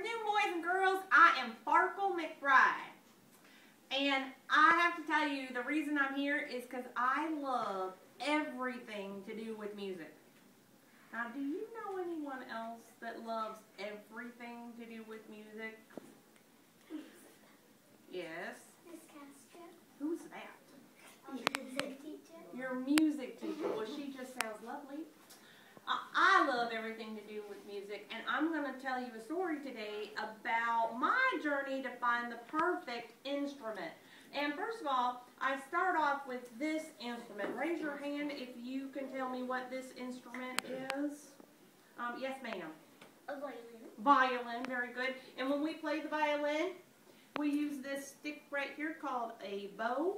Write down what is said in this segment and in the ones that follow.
afternoon, boys and girls. I am Farkle McBride. And I have to tell you, the reason I'm here is because I love everything to do with music. Now, do you know anyone else that loves everything to do with music? Yes? Miss Castro. Who's that? Music teacher. Your music teacher. Well, she just sounds lovely. I love everything to do with music, and I'm going to tell you a story today about my journey to find the perfect instrument. And first of all, I start off with this instrument. Raise your hand if you can tell me what this instrument is. Yes, ma'am. A violin. Violin, very good. And when we play the violin, we use this stick right here called a bow.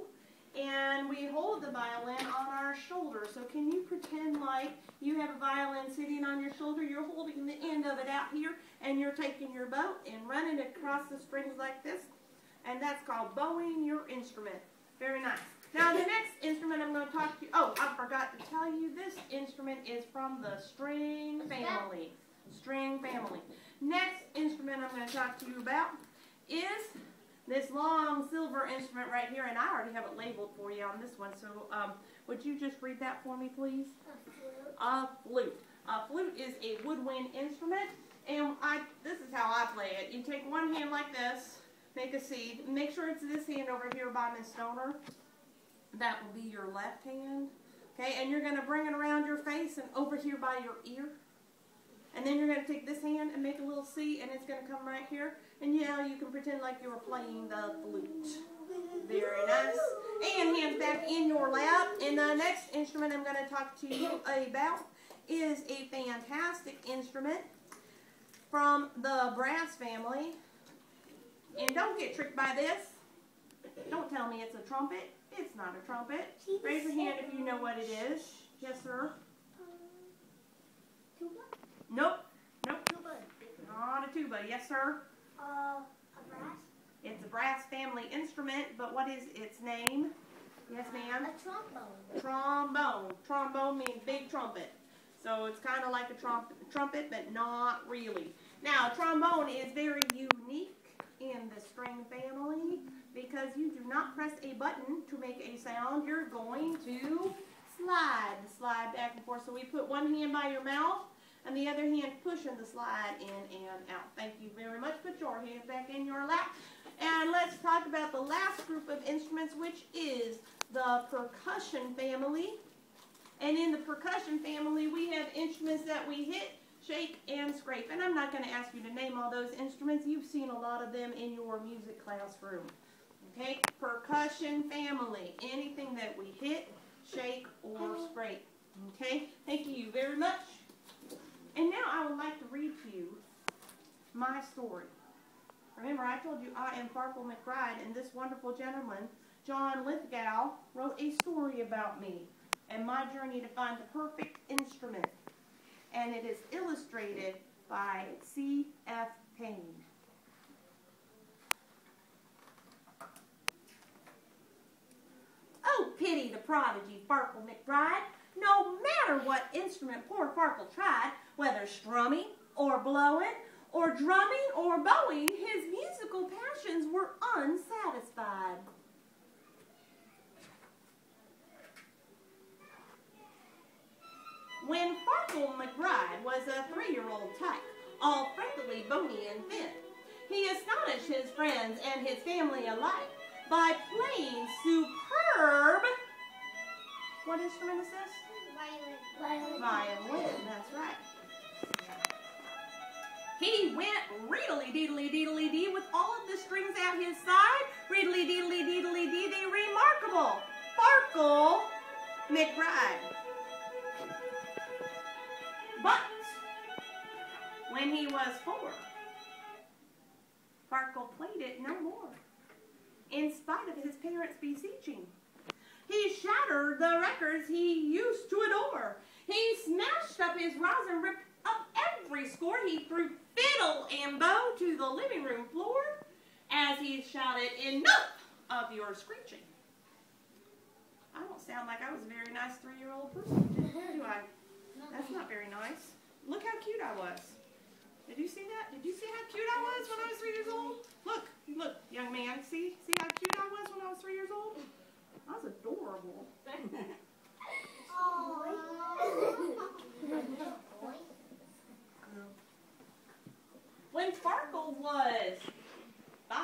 And we hold the violin on our shoulder. So can you pretend like you have a violin sitting on your shoulder? You're holding the end of it out here, and you're taking your bow and running it across the strings like this. And that's called bowing your instrument. Very nice. Now the next instrument I'm going to talk to you, oh, I forgot to tell you, this instrument is from the string family. String family. Next instrument I'm going to talk to you about is this long silver instrument right here, and I already have it labeled for you on this one, so would you just read that for me, please? A flute. A flute is a woodwind instrument, and this is how I play it. You take one hand like this, make a C. Make sure it's this hand over here by Miss Stoner. That will be your left hand. Okay, and you're going to bring it around your face and over here by your ear. And then you're going to take this hand and make a little C, and it's going to come right here. And yeah, you can pretend like you were playing the flute. Very nice. And hands back in your lap. And the next instrument I'm going to talk to you about is a fantastic instrument from the brass family. And don't get tricked by this. Don't tell me it's a trumpet. It's not a trumpet. Raise your hand if you know what it is. Yes, sir. Tuba? Nope. Nope. Tuba. Not a tuba. Yes, sir. A brass? It's a brass family instrument, but what is its name? Yes, ma'am? A trombone. Trombone. Trombone means big trumpet. So it's kind of like a trumpet, but not really. Now, a trombone is very unique in the string family because you do not press a button to make a sound. You're going to slide back and forth. So we put one hand by your mouth and the other hand pushing the slide in and out. Thank you very much. Put your hands back in your lap. And let's talk about the last group of instruments, which is the percussion family. And in the percussion family, we have instruments that we hit, shake, and scrape. And I'm not going to ask you to name all those instruments. You've seen a lot of them in your music classroom. Okay, percussion family. Anything that we hit, shake, or scrape. Okay, thank you very much. And now I would like to read to you my story. Remember, I told you I am Farkle McBride, and this wonderful gentleman, John Lithgow, wrote a story about me and my journey to find the perfect instrument. And it is illustrated by C.F. Payne. Oh, pity the prodigy Farkle McBride. No matter what instrument poor Farkle tried, whether strumming or blowing or drumming or bowing, his musical passions were unsatisfied. When Farkle McBride was a 3-year-old type, all freckly, bony, and thin, he astonished his friends and his family alike by playing superb, what instrument is this? Violin. Violin, that's right. He went reedly-deedly-deedly-dee with all of the strings at his side, reedly-deedly-deedly-dee, the remarkable Farkle McBride. But when he was 4, Farkle played it no more, in spite of his parents' beseeching. He shattered the records he used to adore. He smashed up his rosin, ripped up every score. He threw fiddle and bow to the living room floor as he shouted, "Enough of your screeching." I don't sound like I was a very nice 3-year-old person, do I? That's not very nice. Look how cute I was. Did you see that? Did you see how cute I was when I was 3 years old? Look, look, young man. See how cute I was when I was 3 years old? I was adorable. When Farkle was 5,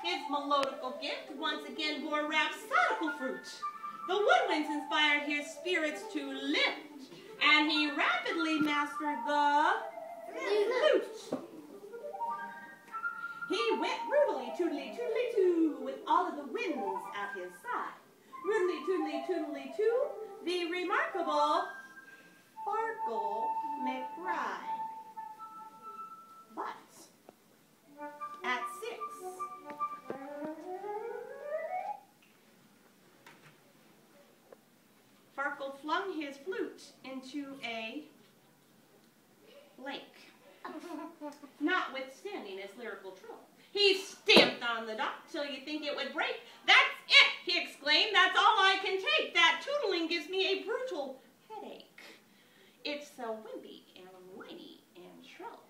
his melodical gift once again bore rhapsodical fruit. The woodwinds inspired his spirits to lift, and he rapidly mastered the flute. He went rudely toodly toodly too with all of the winds at his side. Rudely toodly toodly too, the remarkable Farkle McBride. But at 6, Farkle flung his flute into a lake. Notwithstanding his lyrical trill, he stamped on the dock till you think it would break. That's it, he exclaimed. That's all I can take. That tootling gives me a brutal headache. It's so wimpy and whiny and shrill.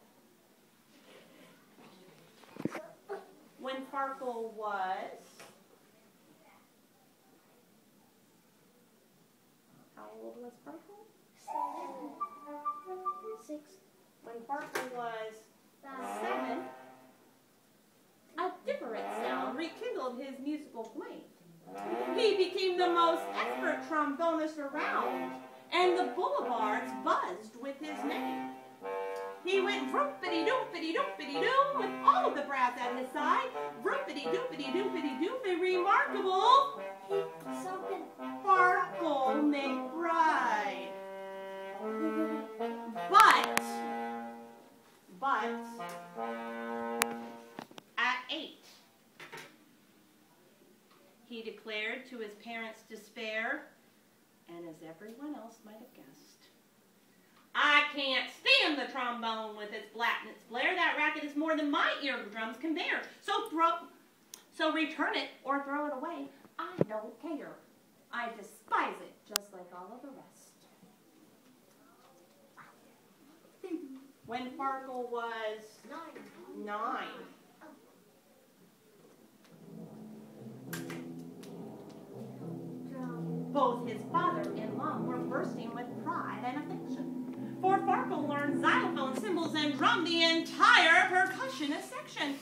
When Farkle was... How old was Farkle? 6. When Farkle was 7, a different sound rekindled his musical flame. He became the most expert trombonist around, and the boulevards buzzed with his name. He went vroopity-doopity-doopity-doo with all of the brass at his side. Vroopity-doopity-doopity-doo, the remarkable Farkle McBride. But at 8, he declared to his parents' despair, and as everyone else might have guessed, I can't stand the trombone with its blat and its blare. That racket is more than my eardrums can bear. So return it or throw it away. I don't care. I despise it, just like all of the rest. When Farkle was 9, both his father and mom were bursting with pride and affection. For Farkle learned xylophone, cymbals, and drum, the entire percussionist section.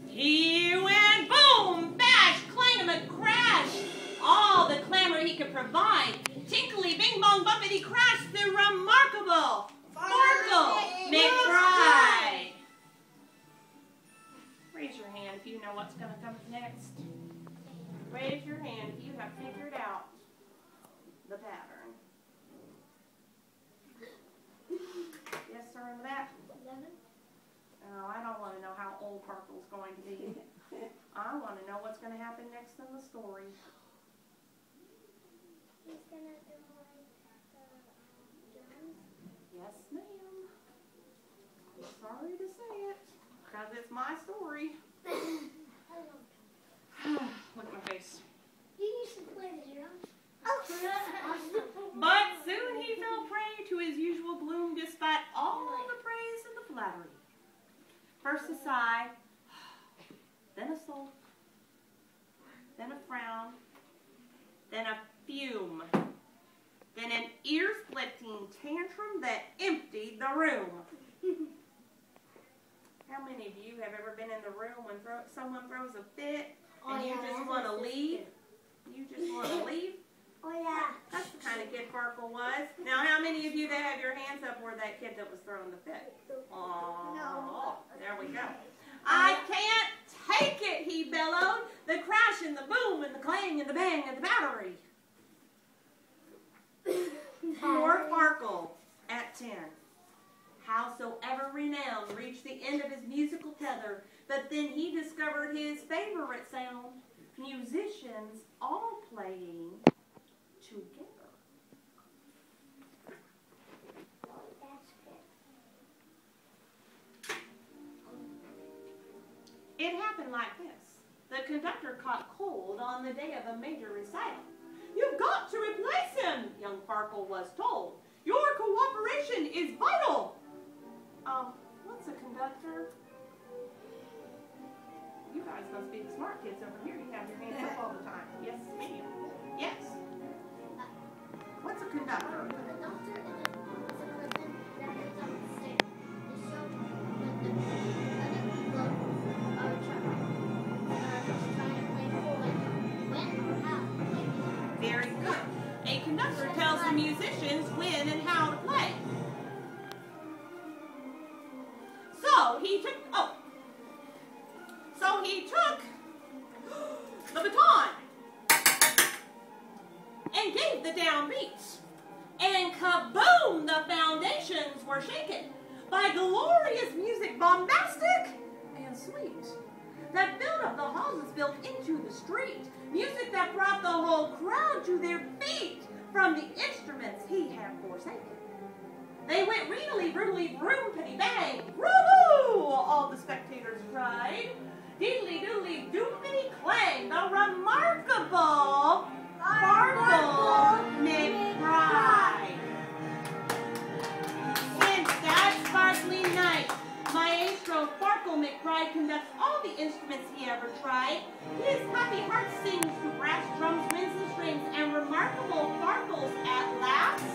He went boom, bash, clang-a-crash, all the clamor he could provide. Tinkly, bing-bong, bumpity-crash, the remarkable Farkle McBride. Raise your hand if you know what's going to come next. Raise your hand if you have figured out the pattern. Yes, sir, in the back? 11. Oh, I don't want to know how old Farkle's going to be. I want to know what's going to happen next in the story. He's gonna do like the drums. Yes, ma'am. I'm sorry to say it, because it's my story. Look at my face. You used to play the drums. But soon he fell prey to his usual gloom despite all the praise and the flattery. First a sigh, then a sulk, then a frown, then a fume, then an ear-splitting tantrum that emptied the room. How many of you have ever been in the room when someone throws a fit and you just want to leave? You just want to leave? Oh yeah. That's the kind of kid Farkle was. Now, how many of you that have your hands up were that kid that was throwing the fit? Oh, no. There we go. I can't take it, he bellowed. The crash and the boom and the clang and the bang and the battery. Poor Farkle at 10. Howsoever renowned reached the end of his musical tether, but then he discovered his favorite sound, musicians all playing together. It happened like this. The conductor caught cold on the day of a major recital. You've got to replace him, young Farkle was told. Your cooperation is vital. What's a conductor? You guys must be the smart kids over here. You have your hands up all the time. Yes, ma'am. Yes. What's a conductor? Very good. A conductor tells the musicians when and how to play. So he took the baton and gave the downbeats. And kaboom, the foundations were shaken by glorious music, bombastic and sweet, that filled up the houses built into the street. Music that brought the whole crowd to their feet from the instruments he had forsaken. They went readily, brutally, vroom, pitty, bang, woo-hoo, all the spectators cried. Diddly, doodly, doomity, clang, the remarkable Farkle McBride. And that sparkling night, Maestro Farkle McBride conducts all the instruments he ever tried. His happy heart sings to brass drums, winds and strings, and remarkable Farkles at last